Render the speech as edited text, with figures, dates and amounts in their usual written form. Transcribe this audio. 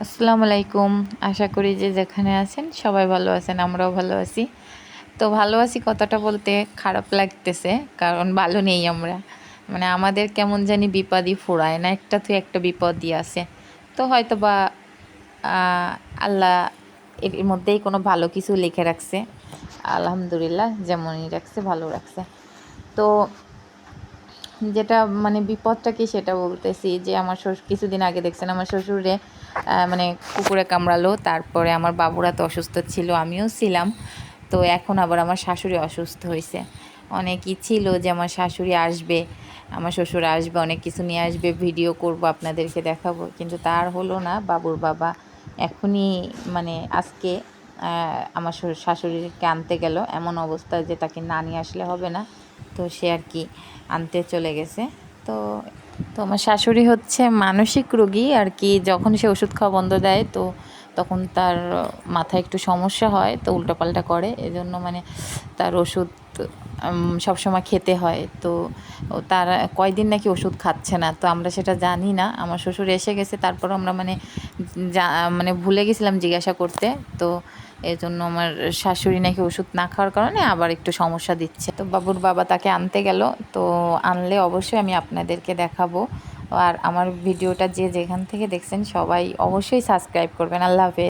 আসসালামু আলাইকুম। আশা করি যে যেখানে আছেন সবাই ভালো আছেন, আমরাও ভালো আছি। তো ভালো আছি কথাটা বলতে খারাপ লাগতেছে, কারণ ভালো নেই আমরা। মানে আমাদের কেমন জানি বিপদই ফুরায় না, একটা তো একটা বিপদই আছে। তো হয়তো বা আহ, আল্লাহ এর মধ্যেই কোনো ভালো কিছু লিখে রাখছে। আলহামদুলিল্লাহ, যেমনই রাখছে ভালো রাখছে। তো যেটা মানে বিপদটা কি সেটা বলতেছি, যে আমার শ্বশুর কিছুদিন আগে দেখছেন আমার শ্বশুরে মানে কুকুরে কামড়ালো। তারপরে আমার বাবুরা তো অসুস্থ ছিল, আমিও ছিলাম। তো এখন আবার আমার শাশুড়ি অসুস্থ হয়েছে। অনেকই ছিল যে আমার শাশুড়ি আসবে, আমার শ্বশুর আসবে, অনেক কিছু নিয়ে আসবে, ভিডিও করব, আপনাদেরকে দেখাবো, কিন্তু তার হলো না। বাবুর বাবা এখনই মানে আজকে আমার শাশুড়িকে আনতে গেল, এমন অবস্থা যে তাকে না নিয়ে আসলে হবে না। তো সে আর কি আনতে চলে গেছে। তো তো আমার শাশুড়ি হচ্ছে মানসিক রোগী আর কি। যখন সে ওষুধ খাওয়া বন্ধ দেয় তো তখন তার মাথায় একটু সমস্যা হয়, তো উল্টোপাল্টা করে, এজন্য মানে তার ওষুধ সবসময় খেতে হয়। তো তার কয়দিন নাকি ওষুধ খাচ্ছে না, তো আমরা সেটা জানি না। আমার শ্বশুর এসে গেছে, তারপর আমরা মানে মানে ভুলে গেছিলাম জিজ্ঞাসা করতে। তো এই জন্য আমার শাশুড়ি নাকি ওষুধ না খাওয়ার কারণে আবার একটু সমস্যা দিচ্ছে। তো বাবুর বাবা তাকে আনতে গেল। তো আনলে অবশ্যই আমি আপনাদেরকে দেখাবো। আর আমার ভিডিওটা যে যেখান থেকে দেখছেন সবাই অবশ্যই সাবস্ক্রাইব করবেন। আল্লাহ হাফেজ।